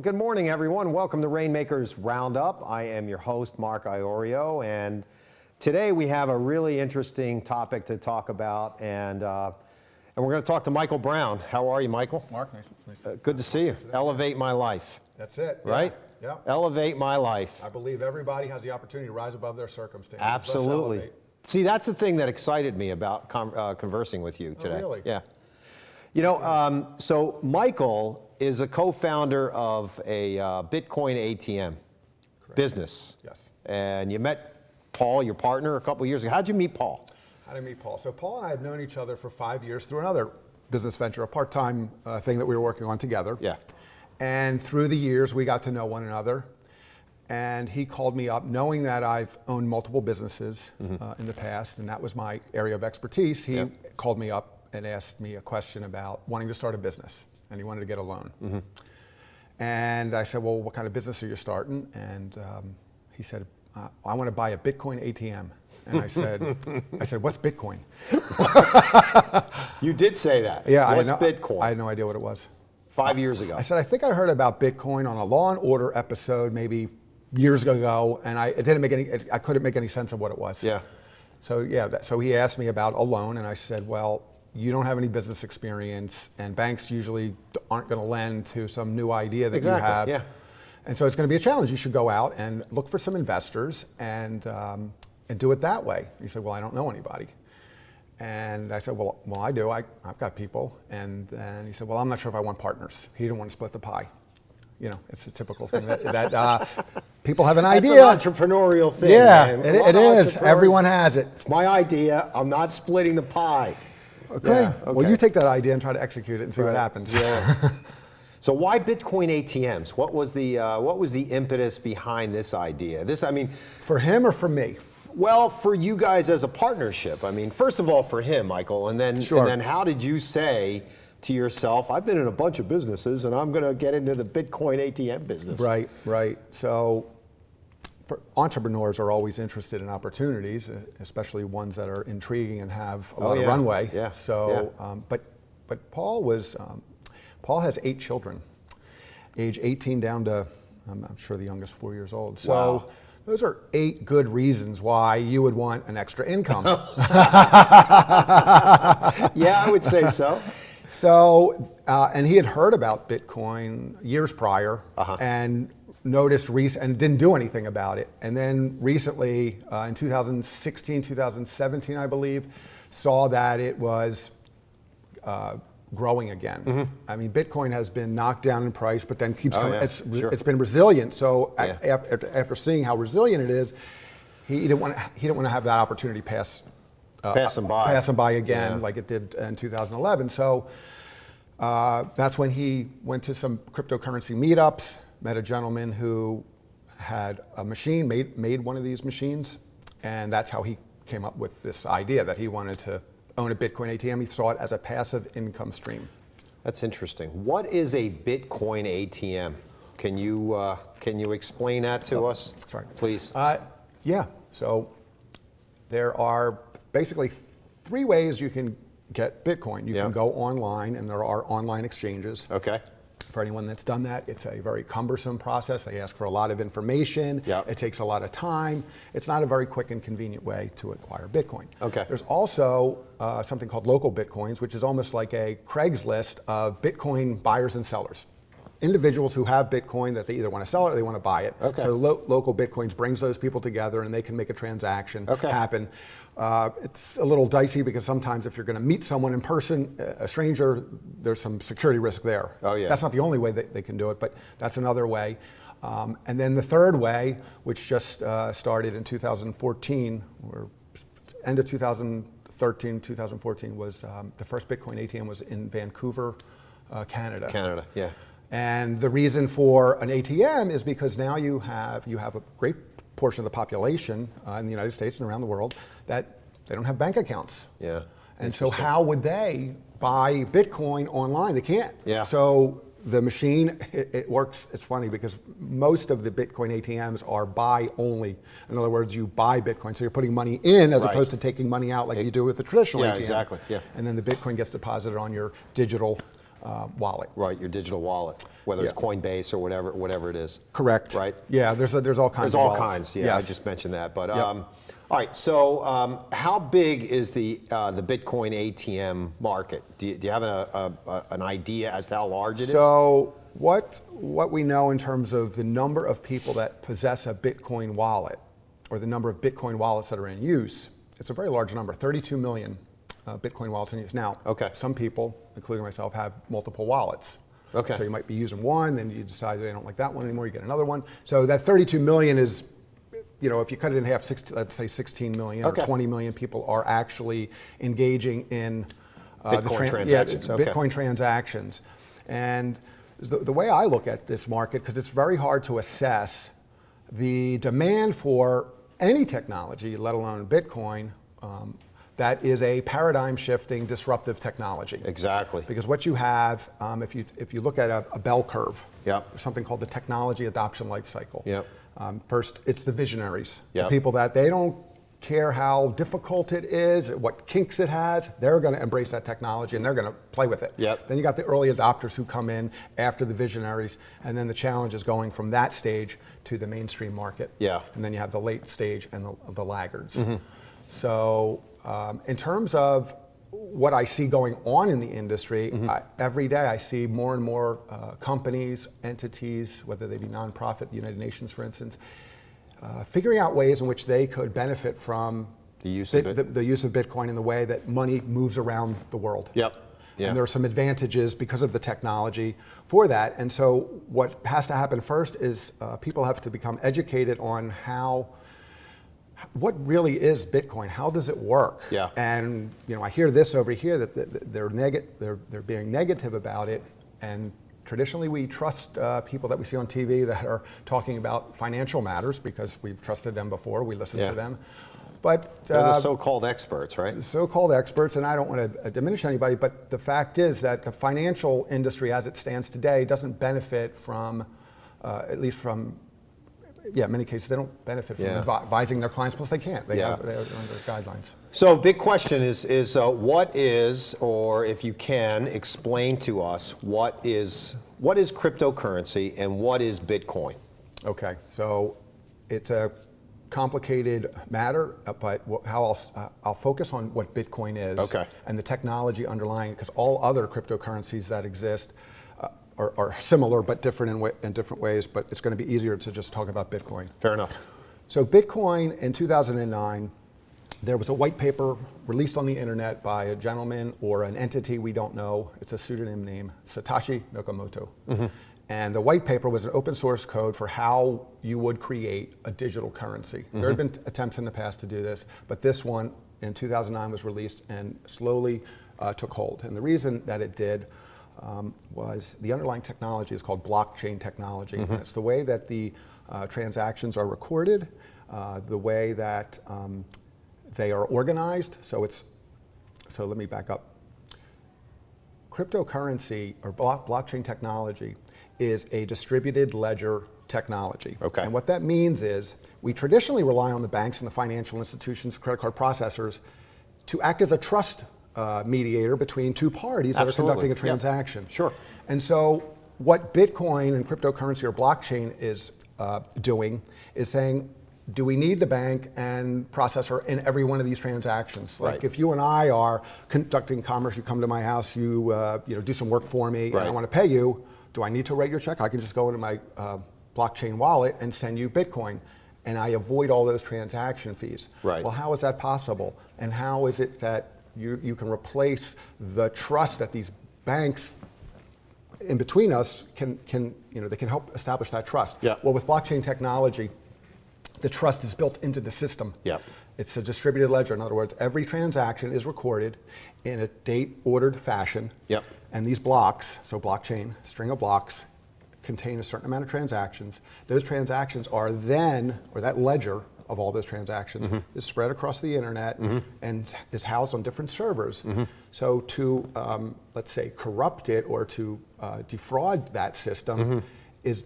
Well, good morning, everyone. Welcome to Rainmakers Roundup. I am your host, Mark Iorio, and today we have a really interesting topic to talk about, and we're going to talk to Michael Brown. How are you, Michael? Mark, nice. Good to see you. Elevate my life. That's it. Right? Yeah. Elevate my life. I believe everybody has the opportunity to rise above their circumstances. Absolutely. See, that's the thing that excited me about conversing with you today. Oh, really? Yeah. You know, so Michael is a co-founder of a Bitcoin ATM business. Yes. And you met Paul, your partner, a couple of years ago. How'd you meet Paul? How did I meet Paul? So Paul and I have known each other for 5 years through another business venture, a part-time thing that we were working on together. Yeah. And through the years, we got to know one another. And he called me up, knowing that I've owned multiple businesses in the past, and that was my area of expertise. He called me up and asked me a question about wanting to start a business, and he wanted to get a loan. And I said, well, what kind of business are you starting? And he said, I want to buy a Bitcoin ATM. And I said, what's Bitcoin? You did say that. Yeah, What's Bitcoin? I had no idea what it was. 5 years ago. I said, I think I heard about Bitcoin on a Law and Order episode maybe years ago, and I couldn't make any sense of what it was. Yeah. So so he asked me about a loan, and I said, well, you don't have any business experience, and banks usually aren't going to lend to some new idea that you have. Yeah. And so it's going to be a challenge. You should go out and look for some investors and do it that way. He said, well, I don't know anybody. And I said, well, I do. I've got people. And then he said, well, I'm not sure if I want partners. He didn't want to split the pie. You know, it's a typical thing that people have an idea. It's an entrepreneurial thing. Yeah, man. it is. Everyone has it. It's my idea. I'm not splitting the pie. Okay. Yeah, okay. Well, you take that idea and try to execute it and see what happens. Yeah. So why Bitcoin ATMs? What was the impetus behind this idea? For him or for me? Well, for you guys as a partnership. I mean, first of all, for him, Michael, and then how did you say to yourself, I've been in a bunch of businesses and I'm going to get into the Bitcoin ATM business? Right. So entrepreneurs are always interested in opportunities, especially ones that are intriguing and have a lot of runway. Yeah. So, but Paul has 8 children, age 18 down to, I'm sure the youngest 4 years old. So. Wow. Those are 8 good reasons why you would want an extra income. Yeah, I would say so. So, and he had heard about Bitcoin years prior and noticed and didn't do anything about it. And then recently, in 2016, 2017, I believe, saw that it was growing again. I mean, Bitcoin has been knocked down in price, but then keeps coming. It's been resilient. So after seeing how resilient it is, he didn't want to have that opportunity pass him by again, like it did in 2011. So that's when he went to some cryptocurrency meetups, met a gentleman who had a machine, made one of these machines, and that's how he came up with this idea that he wanted to own a Bitcoin ATM. He saw it as a passive income stream. That's interesting. What is a Bitcoin ATM? Can you explain that to us? Sorry. Please. Yeah. So there are basically 3 ways you can get Bitcoin. You can go online, and there are online exchanges. Okay. For anyone that's done that, it's a very cumbersome process. They ask for a lot of information. It takes a lot of time. It's not a very quick and convenient way to acquire Bitcoin. Okay. There's also something called local Bitcoins, which is almost like a Craigslist of Bitcoin buyers and sellers. Individuals who have Bitcoin that they either want to sell it or they want to buy it. Okay. So local Bitcoins brings those people together and they can make a transaction happen. It's a little dicey because sometimes if you're going to meet someone in person, a stranger, there's some security risk there. Oh, yeah. That's not the only way that they can do it, but that's another way. And then the third way, which just started in 2014, or end of 2013, 2014, was the first Bitcoin ATM was in Vancouver, Canada. Canada, yeah. And the reason for an ATM is because now you have a great portion of the population in the United States and around the world that they don't have bank accounts. Yeah. And so how would they buy Bitcoin online? They can't. Yeah. So the machine, it works. It's funny because most of the Bitcoin ATMs are buy only. In other words, you buy Bitcoin. So you're putting money in as opposed to taking money out like you do with the traditional ATM. Exactly. Yeah. And then the Bitcoin gets deposited on your digital wallet. Right, your digital wallet, whether it's Yeah. Coinbase or whatever it is. Correct. Right. Yeah, there's all kinds There's of all wallets. kinds. Yeah, Yes. I just mentioned that. But Yep. all right. So how big is the Bitcoin ATM market? Do you have an idea as to how large it is? So what we know in terms of the number of people that possess a Bitcoin wallet, or the number of Bitcoin wallets that are in use, it's a very large number, 32 million Bitcoin wallets in use. Now, Okay. some people, including myself, have multiple wallets. Okay. So you might be using one, then you decide I don't like that one anymore, you get another one. So that 32 million is, if you cut it in half, let's say 16 million Okay. or 20 million people are actually engaging in Bitcoin transactions. Okay. Bitcoin transactions. And the way I look at this market, because it's very hard to assess the demand for any technology, let alone Bitcoin, that is a paradigm shifting disruptive technology. Exactly. Because what you have, if you look at a bell curve, Yep. there's something called the technology adoption life cycle. Yep. First, it's the visionaries, Yep. the people that they don't care how difficult it is, what kinks it has, they're going to embrace that technology and they're going to play with it. Yep. Then you got the early adopters who come in after the visionaries, and then the challenge is going from that stage to the mainstream market. Yeah. And then you have the late stage and the laggards. So in terms of what I see going on in the industry, every day I see more and more companies, entities, whether they be nonprofit, the United Nations for instance, figuring out ways in which they could benefit from The use of the use of Bitcoin in the way that money moves around the world. Yep. Yeah. And there are some advantages because of the technology for that. And so what has to happen first is people have to become educated on what really is Bitcoin? How does it work? Yeah. And I hear this over here that they're being negative about it. And traditionally, we trust people that we see on TV that are talking about financial matters because we've trusted them before. We listen Yeah. to them. But They're the so-called experts, right? so-called experts, and I don't want to diminish anybody, but the fact is that the financial industry as it stands today doesn't benefit from, at least from, in many cases, they don't benefit from advising their clients, plus they can't. They have their guidelines. So big question is what is, or if you can, explain to us what is cryptocurrency and what is Bitcoin? Okay, so it's a complicated matter, but how I'll focus on what Bitcoin is and the technology underlying it, because all other cryptocurrencies that exist are similar but different in different ways, but it's going to be easier to just talk about Bitcoin. Fair enough. So Bitcoin in 2009, there was a white paper released on the internet by a gentleman or an entity we don't know. It's a pseudonym name, Satoshi Nakamoto. And the white paper was an open source code for how you would create a digital currency. There had been attempts in the past to do this, but this one in 2009 was released and slowly took hold. And the reason that it did was the underlying technology is called blockchain technology. And it's the way that the transactions are recorded, the way that they are organized. So let me back up. Cryptocurrency or blockchain technology is a distributed ledger technology. Okay. And what that means is we traditionally rely on the banks and the financial institutions, credit card processors, to act as a trust mediator between two parties that are conducting a transaction. Yeah. Sure. And so what Bitcoin and cryptocurrency or blockchain is doing is saying, do we need the bank and processor in every one of these transactions? Like if you and I are conducting commerce, you come to my house, you do some work for me, and I want to pay you, do I need to write your check? I can just go into my blockchain wallet and send you Bitcoin, and I avoid all those transaction fees. Right. Well, how is that possible? And how is it that you can replace the trust that these banks in between us they can help establish that trust? Yeah. Well, with blockchain technology, the trust is built into the system. Yeah. It's a distributed ledger. In other words, every transaction is recorded in a date-ordered fashion. Yep. And these blocks, so blockchain, string of blocks, contain a certain amount of transactions. Those transactions are then, or that ledger of all those transactions is spread across the internet and is housed on different servers. So to, let's say, corrupt it or to defraud that system is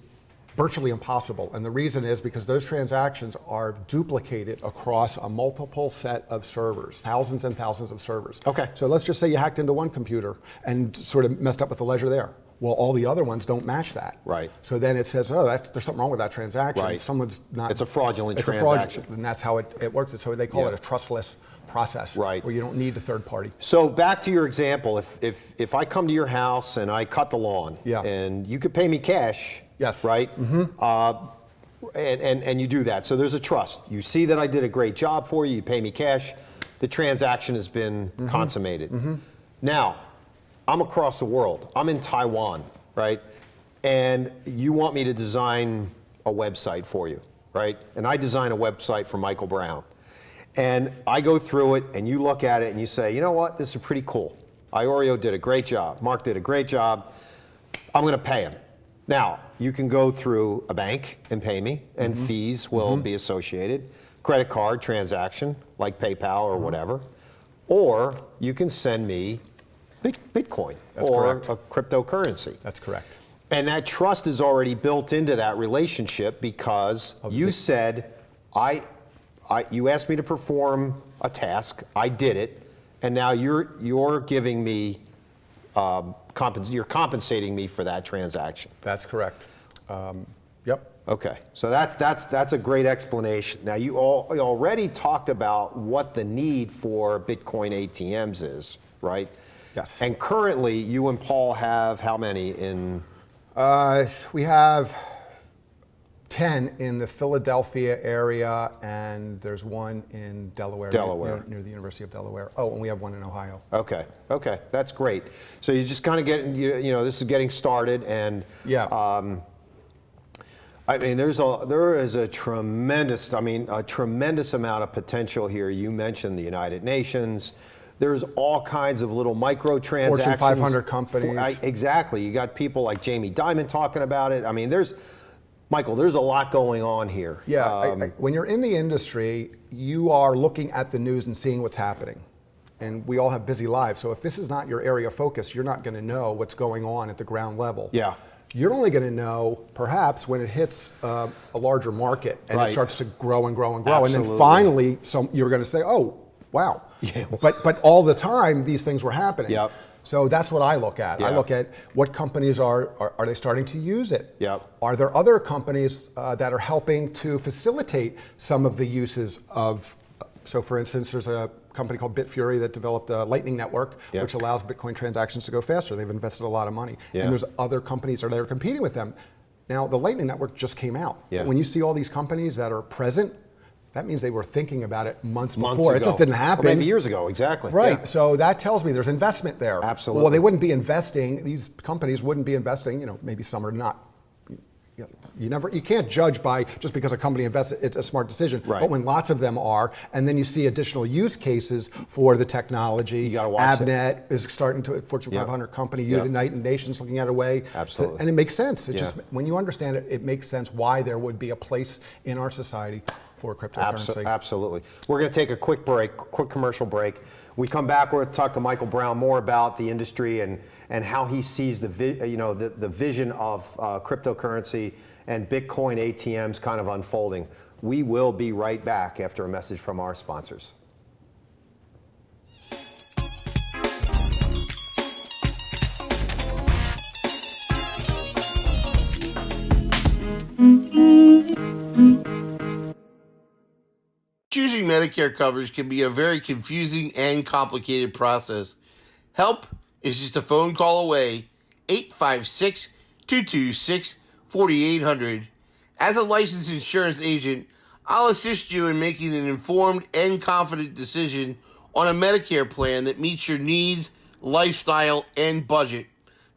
virtually impossible. And the reason is because those transactions are duplicated across a multiple set of servers, thousands and thousands of servers. Okay. So let's just say you hacked into one computer and sort of messed up with the ledger there. Well, all the other ones don't match that. Right. So then it says, oh, there's something wrong with that transaction. Right. Someone's not. It's a fraudulent it's transaction. And that's how it works. So they call Yeah. it a trustless process. Right. Where you don't need a third party. So back to your example, if I come to your house and I cut the lawn, Yeah. and you could pay me cash, Yes. right? And you do that. So there's a trust. You see that I did a great job for you, you pay me cash, the transaction has been consummated. Now, I'm across the world. I'm in Taiwan, right? And you want me to design a website for you, right? And I design a website for Michael Brown. And I go through it and you look at it and you say, you know what, this is pretty cool. Iorio did a great job. Mark did a great job. I'm gonna pay him. Now, you can go through a bank and pay me, and fees will be associated. Credit card transaction, like PayPal or whatever. Or you can send me Bitcoin That's or correct. a cryptocurrency. That's correct. And that trust is already built into that relationship because you said, you asked me to perform a task, I did it, and now you're giving me, you're compensating me for that transaction. That's correct. Yep. Okay, so that's a great explanation. Now you already talked about what the need for Bitcoin ATMs is, right? Yes. And currently, you and Paul have how many in? We have 10 in the Philadelphia area, and there's one in Delaware. Near the University of Delaware. Oh, and we have one in Ohio. Okay, that's great. So you just kind of getting, this is getting started, and Yeah. I mean, there is a tremendous amount of potential here. You mentioned the United Nations. There's all kinds of little microtransactions. Fortune 500 companies. Exactly. You got people like Jamie Dimon talking about it. I mean, Michael, there's a lot going on here. Yeah, when you're in the industry, you are looking at the news and seeing what's happening. And we all have busy lives, so if this is not your area of focus, you're not going to know what's going on at the ground level. Yeah. You're only going to know, perhaps, when it hits a larger market and Right. it starts to grow and grow and grow. Absolutely. And then finally, you're going to say, oh, wow. Yeah. But all the time, these things were happening. Yep. So that's what I look at. Yeah. I look at what companies are they starting to use it? Yep. Are there other companies that are helping to facilitate some of the uses of, so for instance, there's a company called Bitfury that developed a Lightning Network, Yep. which allows Bitcoin transactions to go faster. They've invested a lot of money. Yeah. And there's other companies that are competing with them. Now, the Lightning Network just came out. Yeah. When you see all these companies that are present, that means they were thinking about it months Months before. ago. It just didn't happen. Or maybe years ago, exactly. Right. Yeah. So that tells me there's investment there. Absolutely. Well, they wouldn't be investing. These companies wouldn't be investing. Maybe some are not. You can't judge by just because a company invests, it's a smart decision. Right. But when lots of them are, and then you see additional use cases for the technology. You gotta watch it. Avnet is starting to, Fortune Yep. 500 company, Yep. United Nations looking at a way. Absolutely. And it makes sense. It Yeah. just, when you understand it, it makes sense why there would be a place in our society for cryptocurrency. Absolutely. We're going to take a quick commercial break. We come back, we're going to talk to Michael Brown more about the industry and how he sees the vision of cryptocurrency and Bitcoin ATMs kind of unfolding. We will be right back after a message from our sponsors. Choosing Medicare coverage can be a very confusing and complicated process. Help is just a phone call away, 856-226-4800. As a licensed insurance agent, I'll assist you in making an informed and confident decision on a Medicare plan that meets your needs, lifestyle, and budget.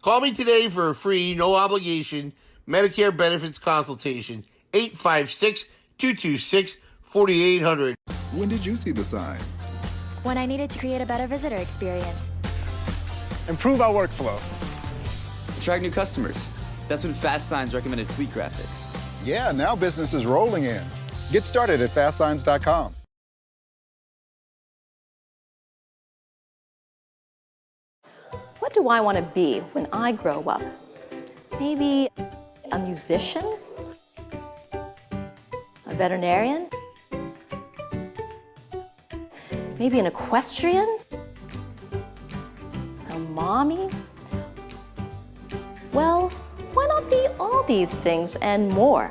Call me today for a free, no obligation Medicare benefits consultation, 856-226-4800. When did you see the sign? When I needed to create a better visitor experience. Improve our workflow. Attract new customers. That's when Fast Signs recommended Fleet Graphics. Yeah, now business is rolling in. Get started at fastsigns.com. What do I want to be when I grow up? Maybe a musician? veterinarian? Maybe an equestrian? A mommy? Well, why not be all these things and more?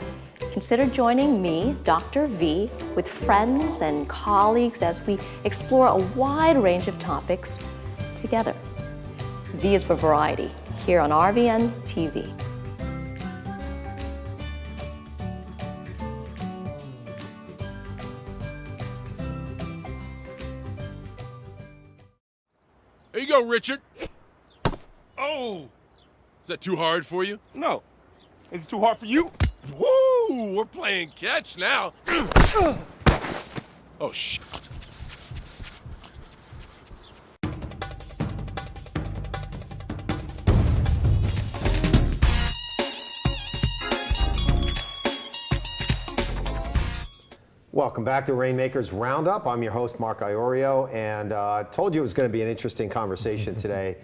Consider joining me, Dr. V, with friends and colleagues as we explore a wide range of topics together. V is for variety, here on RVN TV. There you go, Richard. Oh! Is that too hard for you? No. Is it too hard for you? Woo! We're playing catch now. Oh, shit. Welcome back to Rainmakers Roundup. I'm your host, Mark Iorio, and told you it was going to be an interesting conversation today.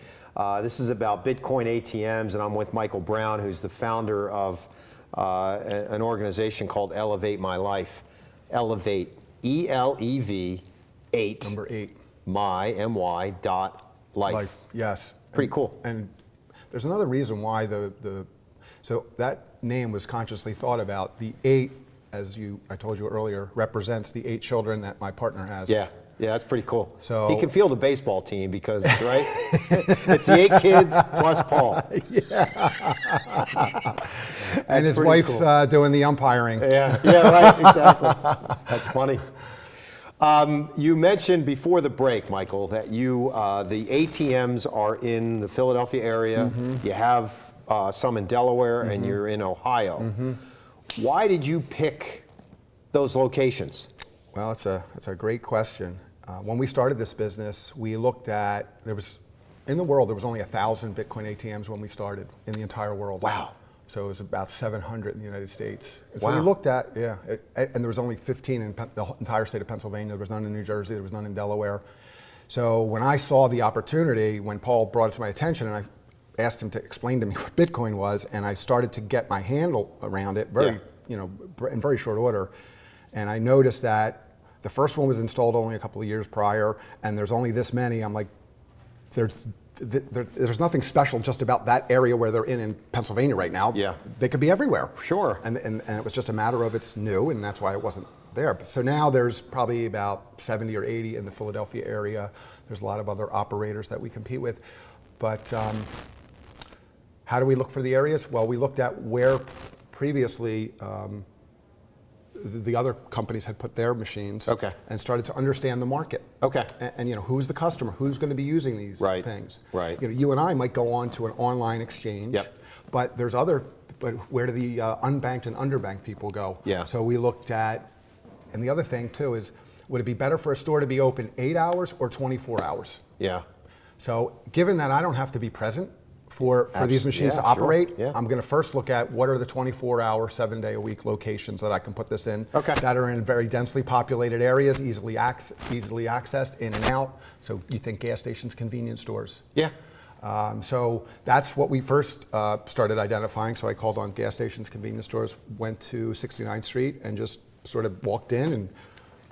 This is about Bitcoin ATMs, and I'm with Michael Brown, who's the founder of an organization called Elevate My Life. Elevate, E-L-E-V, 8. Number 8. My, dot life. Yes. Pretty cool. And there's another reason why so that name was consciously thought about. The 8, as I told you earlier, represents the 8 children that my partner has. Yeah, that's pretty cool. So he can field a baseball team because, right? It's the 8 kids plus Paul. Yeah. And his pretty wife's cool. doing the umpiring. Yeah, right, exactly. That's funny. You mentioned before the break, Michael, that the ATMs are in the Philadelphia area. Mm-hmm. You have some in Delaware, mm-hmm. and you're in Ohio. Mm-hmm. Why did you pick those locations? Well, it's a great question. When we started this business, we looked at, in the world, there was only 1,000 Bitcoin ATMs when we started in the entire world. Wow. So it was about 700 in the United States. And so wow. we looked at, and there was only 15 in the entire state of Pennsylvania. There was none in New Jersey. There was none in Delaware. So when I saw the opportunity, when Paul brought it to my attention, and I asked him to explain to me what Bitcoin was, and I started to get my handle around it in very short order. And I noticed that the first one was installed only a couple of years prior, and there's only this many. I'm like, there's nothing special just about that area where they're in Pennsylvania right now. Yeah. They could be everywhere. Sure. And it was just a matter of it's new, and that's why it wasn't there. So now there's probably about 70 or 80 in the Philadelphia area. There's a lot of other operators that we compete with. But how do we look for the areas? Well, we looked at where previously the other companies had put their machines, okay. and started to understand the market. Okay. And who's the customer? Who's going to be using these things? Right. You and I might go on to an online exchange, yep. but but where do the unbanked and underbanked people go? Yeah. So we looked at, and the other thing too is, would it be better for a store to be open 8 hours or 24 hours? Yeah. So given that I don't have to be present for these machines to operate, sure. Yeah. I'm going to first look at what are the 24-hour, 7-day-a-week locations that I can put this in, that are in very densely populated areas, easily accessed, in and out. So you think gas stations, convenience stores. Yeah. So that's what we first started identifying. So I called on gas stations, convenience stores, went to 69th Street and just sort of walked in and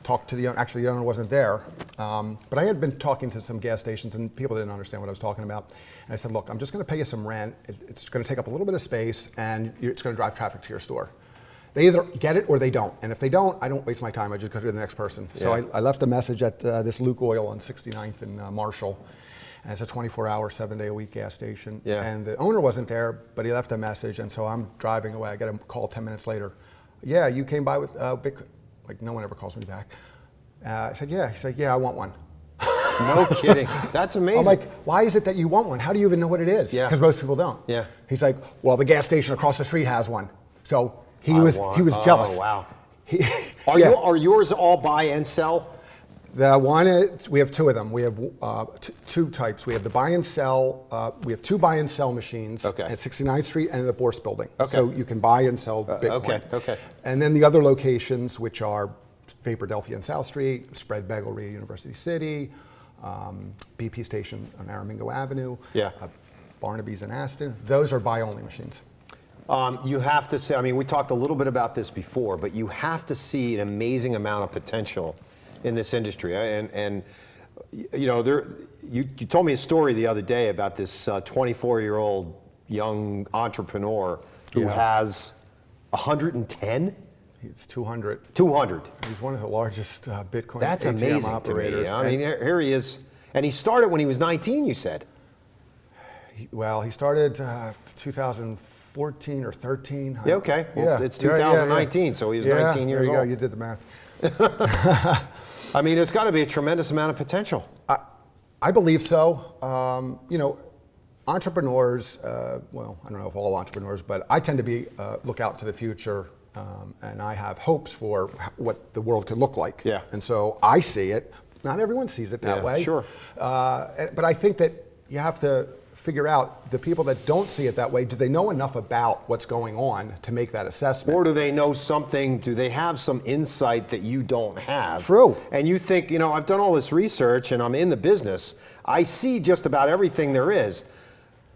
talked to the owner. Actually, the owner wasn't there. But I had been talking to some gas stations and people didn't understand what I was talking about. And I said, look, I'm just going to pay you some rent. It's going to take up a little bit of space and it's going to drive traffic to your store. They either get it or they don't. And if they don't, I don't waste my time. I just go to the next person. Yeah. So I left a message at this Luke Oil on 69th in Marshall. And it's a 24-hour, 7-day-a-week gas station. Yeah. And the owner wasn't there, but he left a message. And so I'm driving away. I get a call 10 minutes later. Yeah, you came by with Bitcoin. Like, no one ever calls me back. I said, yeah. He said, yeah, I want one. No kidding. That's amazing. I'm like, why is it that you want one? How do you even know what it is? Yeah. Because most people don't. Yeah. He's like, well, the gas station across the street has one. So he was jealous. Oh, wow. Are yours all buy and sell? The one we have 2 of them. We have 2 types. We have the buy and sell. We have 2 buy and sell machines at 69th Street and the Bourse Building. Okay. So you can buy and sell Bitcoin. Okay. And then the other locations, which are Vapordelphia and South Street, Spread Begglery, University City, BP Station on Aramingo Avenue, Barnaby's in Aston. Those are buy-only machines. You have to say, I mean, we talked a little bit about this before, but you have to see an amazing amount of potential in this industry. And you know, you told me a story the other day about this 24-year-old young entrepreneur who has 110? He's 200. 200. He's one of the largest Bitcoin That's ATM amazing operators. to me. I mean, here he is. And he started when he was 19, you said. Well, he started 2014 or 13. Yeah, okay. Well, yeah. it's 2019, so he was 19 years there you old. go. You did the math. I mean, there's got to be a tremendous amount of potential. I believe so. You know, entrepreneurs, well, I don't know if all entrepreneurs, but I tend to be look out to the future, and I have hopes for what the world could look like. Yeah. And so I see it. Not everyone sees it that way. Sure. But I think that you have to figure out the people that don't see it that way, do they know enough about what's going on to make that assessment? Or do they know something, do they have some insight that you don't have? True. And you think, you know, I've done all this research and I'm in the business. I see just about everything there is.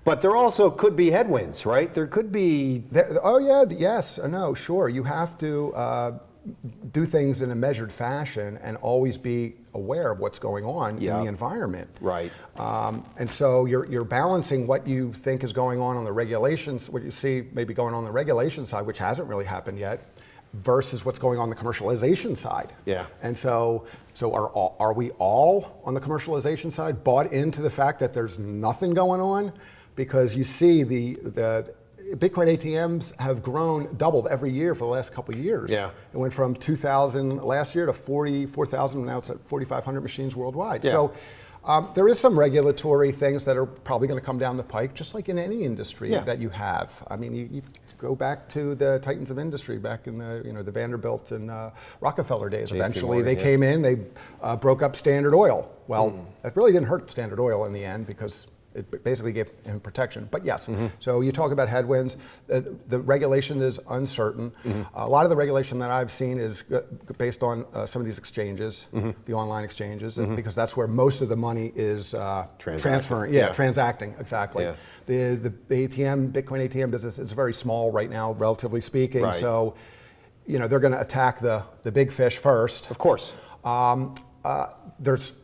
But there also could be headwinds, right? There could be... Oh yeah, yes, no, sure. You have to do things in a measured fashion and always be aware of what's going on in the environment. Right. And so you're balancing what you think is going on the regulations, what you see maybe going on the regulation side, which hasn't really happened yet, versus what's going on the commercialization side. Yeah. And so are we all on the commercialization side bought into the fact that there's nothing going on? Because you see the Bitcoin ATMs have doubled every year for the last couple of years. Yeah. It went from 2,000 last year to 44,000, now it's at 4,500 machines worldwide. Yeah. So there is some regulatory things that are probably going to come down the pike, just like in any industry that you have. I mean, you go back to the titans of industry back in the Vanderbilt and Rockefeller days. Eventually, they came in, they broke up Standard Oil. Well, that really didn't hurt Standard Oil in the end because it basically gave him protection. But yes, so you talk about headwinds. The regulation is uncertain. A lot of the regulation that I've seen is based on some of these exchanges, the online exchanges, because that's where most of the money is transferring. Transacting, exactly. Yeah. The ATM, Bitcoin ATM business is very small right now, relatively speaking. Right. So, you know, they're going to attack the big fish first. Of course. There's...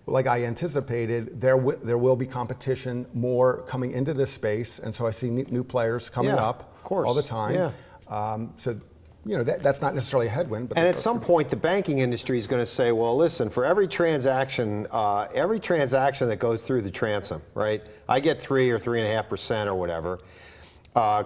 Like I anticipated, there will be competition more coming into this space, and so I see new players coming up of course. all the time. Yeah. So, you know, that's not necessarily a headwind. But And at some point, the banking industry is going to say, well, listen, for every transaction that goes through the transom, right, I get 3 or 3.5% or whatever.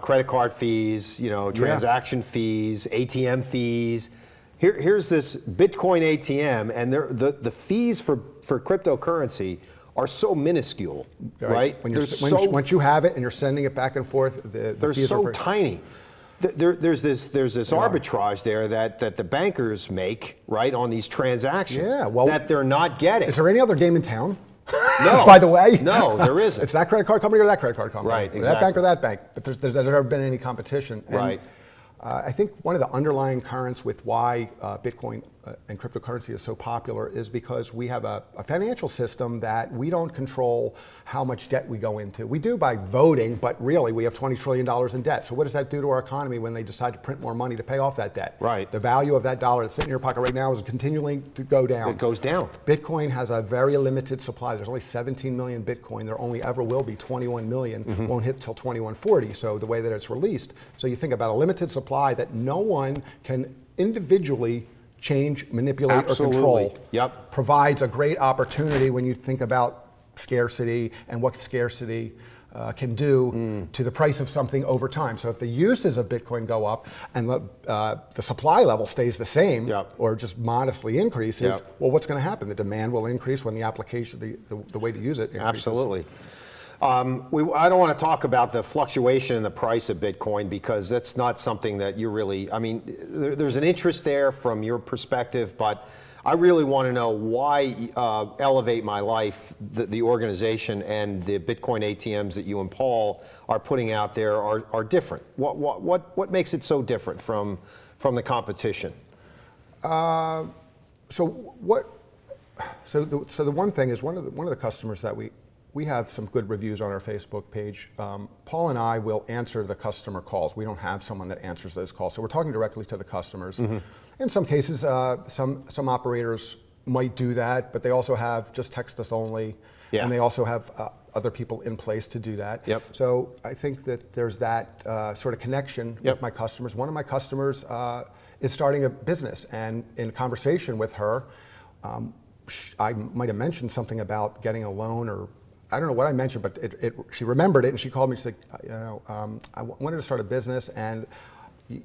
Credit card fees, you know, transaction fees, ATM fees. Here's this Bitcoin ATM, and the fees for cryptocurrency are so minuscule, right? Once you have it and you're sending it back and forth, the they're fees so are tiny. There's this arbitrage there that the bankers make, right, on these transactions that they're not getting. Is there any other game in town? No. By the way, no, there isn't. It's that credit card company or that credit card company, right? Exactly. Exactly. That bank or that bank. But there's never been any competition. And, right. I think one of the underlying currents with why Bitcoin and cryptocurrency is so popular is because we have a financial system that we don't control how much debt we go into. We do by voting, but really we have $20 trillion in debt. So what does that do to our economy when they decide to print more money to pay off that debt? Right. The value of that dollar that's sitting in your pocket right now is continuing to go down. It goes down. Bitcoin has a very limited supply. There's only 17 million Bitcoin. There only ever will be 21 million. Won't hit till 2140. So the way that it's released. So you think about a limited supply that no one can individually change, manipulate, or control. Yep. Provides a great opportunity when you think about scarcity and what scarcity can do to the price of something over time. So if the uses of Bitcoin go up and the supply level stays the same or just modestly increases, well, what's going to happen? The demand will increase when the application, the way to use it increases. Absolutely. I don't want to talk about the fluctuation in the price of Bitcoin because that's not something that you really, I mean, there's an interest there from your perspective, but I really want to know why Elevate My Life, the organization, and the Bitcoin ATMs that you and Paul are putting out there are different. What makes it so different from the competition? So the one thing is one of the customers that we we have some good reviews on our Facebook page. Paul and I will answer the customer calls. We don't have someone that answers those calls. So we're talking directly to the customers. In some cases, some operators might do that, but they also have just text us only. Yeah. And they also have other people in place to do that. Yep. So I think that there's that sort of connection with my customers. One of my customers is starting a business, and in conversation with her, I might have mentioned something about getting a loan, or I don't know what I mentioned, but she remembered it, and she called me. She's like, I wanted to start a business, and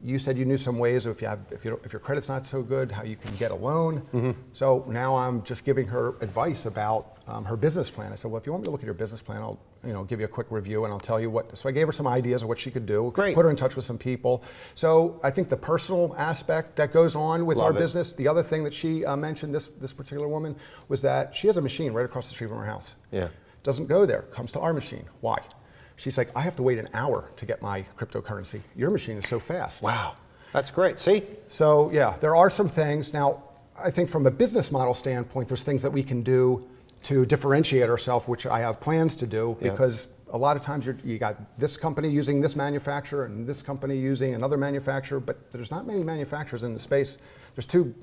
you said you knew some ways if your credit's not so good, how you can get a loan. So now I'm just giving her advice about her business plan. I said, well, if you want me to look at your business plan, I'll give you a quick review and I'll tell you what. So I gave her some ideas of what she could do. Great. Put her in touch with some people. So I think the personal aspect that goes on with our business. The other thing that she mentioned, this particular woman, was that she has a machine right across the street from her house. Yeah. Doesn't go there, comes to our machine. Why? She's like, I have to wait an hour to get my cryptocurrency. Your machine is so fast. Wow, that's great. See? So yeah, there are some things. Now, I think from a business model standpoint, there's things that we can do to differentiate ourselves, which I have plans to do, because a lot of times you got this company using this manufacturer and this company using another manufacturer, but there's not many manufacturers in the space. There's two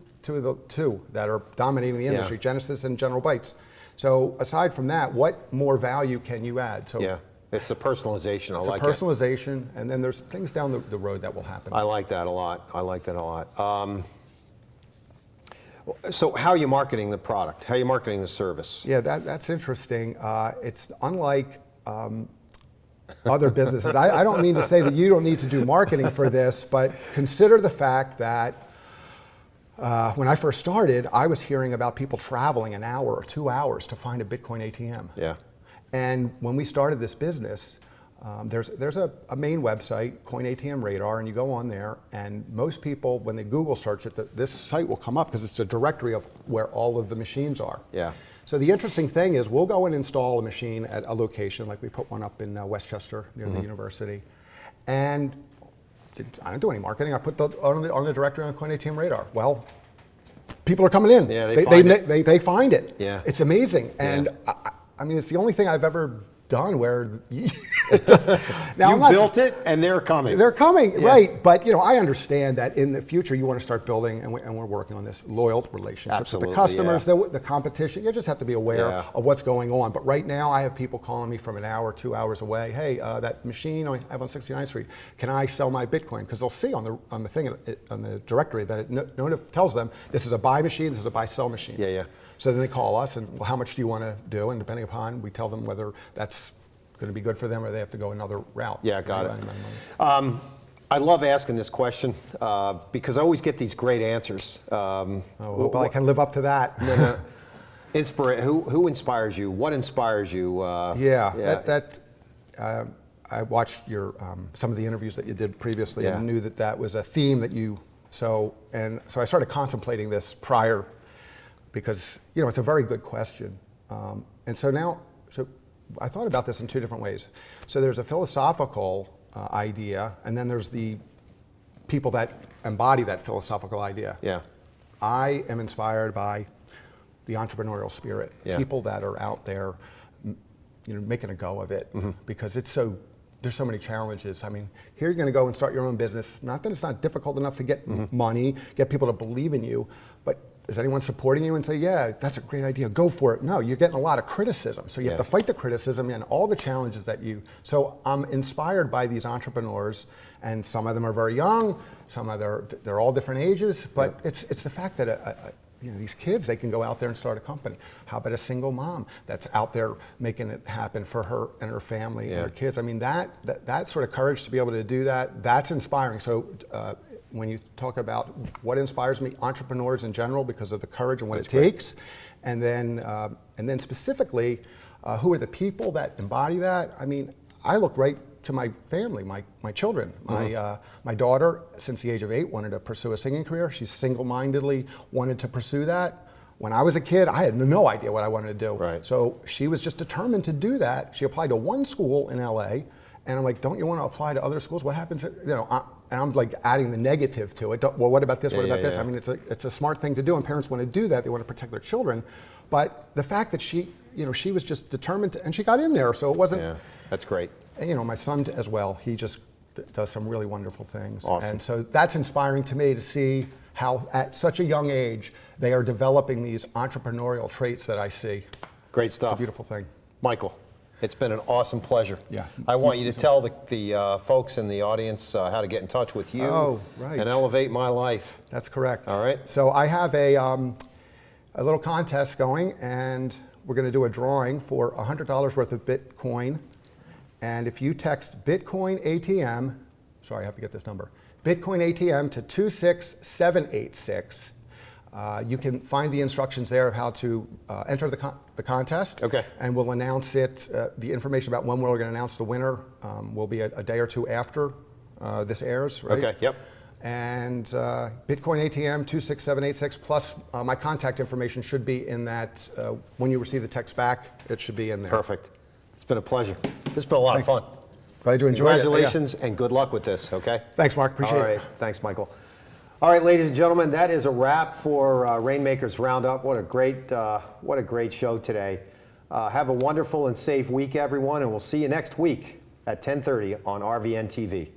that are dominating the industry, Genesis and General Bytes. So aside from that, what more value can you add? So yeah. It's the personalization. I like it. Personalization, and then there's things down the road that will happen. I like that a lot. So how are you marketing the product? How are you marketing the service? Yeah, that's interesting. It's unlike other businesses. I don't mean to say that you don't need to do marketing for this, but consider the fact that when I first started, I was hearing about people traveling an hour or 2 hours to find a Bitcoin ATM. Yeah. And when we started this business, there's a main website, Coin ATM Radar, and you go on there, and most people, when they Google search it, this site will come up because it's a directory of where all of the machines are. Yeah. So the interesting thing is we'll go and install a machine at a location, like we put one up in Westchester near the university, and I don't do any marketing. I put on the directory on Coin ATM Radar. Well, people are coming in. Yeah, they find it. Yeah. It's amazing. And I mean, it's the only thing I've ever done where you built it and they're coming. They're coming, right? But I understand that in the future you want to start building, and we're working on this, loyal relationships with the customers, the competition. You just have to be aware of what's going on. But right now I have people calling me from an hour, 2 hours away. Hey, that machine I have on 69th Street, can I sell my Bitcoin? Because they'll see on the thing on the directory that it tells them this is a buy machine, this is a buy sell machine. Yeah, yeah. So then they call us and, well, how much do you want to do? And depending upon, we tell them whether that's going to be good for them or they have to go another route. Yeah, got it. I love asking this question because I always get these great answers. Well, I can live up to that. Who inspires you? What inspires you? I watched your some of the interviews that you did previously and knew that was a theme that you, so I started contemplating this prior, because it's a very good question. And so I thought about this in two different ways. So there's a philosophical idea, and then there's the people that embody that philosophical idea. Yeah. I am inspired by the entrepreneurial spirit, people that are out there, making a go of it, because there's so many challenges. I mean, here you're going to go and start your own business. Not that it's not difficult enough to get money, get people to believe in you, but is anyone supporting you and say, yeah, that's a great idea, go for it? No, you're getting a lot of criticism. So you have to fight the criticism and all the challenges so I'm inspired by these entrepreneurs, and some of them are very young, they're all different ages, but it's the fact that these kids, they can go out there and start a company. How about a single mom that's out there making it happen for her and her family and her kids? I mean, that sort of courage to be able to do that, that's inspiring. So when you talk about what inspires me, entrepreneurs in general, because of the courage and what it takes, and then specifically, who are the people that embody that? I mean, I look right to my family, my children. My daughter, since the age of 8, wanted to pursue a singing career. She single-mindedly wanted to pursue that. When I was a kid, I had no idea what I wanted to do. Right. So she was just determined to do that. She applied to one school in LA, and I'm like, don't you want to apply to other schools? What happens, and I'm like adding the negative to it. Well, what about this? What about this? I mean, it's a smart thing to do, and parents want to do that. They want to protect their children. But the fact that she she was just determined to, and she got in there. So it wasn't. Yeah, that's great. And, my son as well. He just does some really wonderful things. Awesome. And so that's inspiring to me to see how at such a young age they are developing these entrepreneurial traits that I see. Great stuff. It's a beautiful thing. Michael, it's been an awesome pleasure. Yeah. I want you to tell the folks in the audience how to get in touch with you and elevate my life. That's correct. All right. So I have a little contest going, and we're going to do a drawing for $100 worth of Bitcoin. And if you text Bitcoin ATM, sorry, I have to get this number, Bitcoin ATM to 26786, you can find the instructions there of how to enter the contest. Okay. And we'll announce it. The information about when we're going to announce the winner will be a day or two after this airs, right? Okay, yep. And Bitcoin ATM 26786 plus my contact information should be in that. When you receive the text back, it should be in there. Perfect. It's been a pleasure. This has been a lot of fun. Glad you enjoyed it. Congratulations and good luck with this, okay? Thanks, Mark. Appreciate All right. it. Thanks, Michael. All right, ladies and gentlemen, that is a wrap for Rainmakers Roundup. What a great show today. Have a wonderful and safe week, everyone, and we'll see you next week at 10:30 on RVN TV.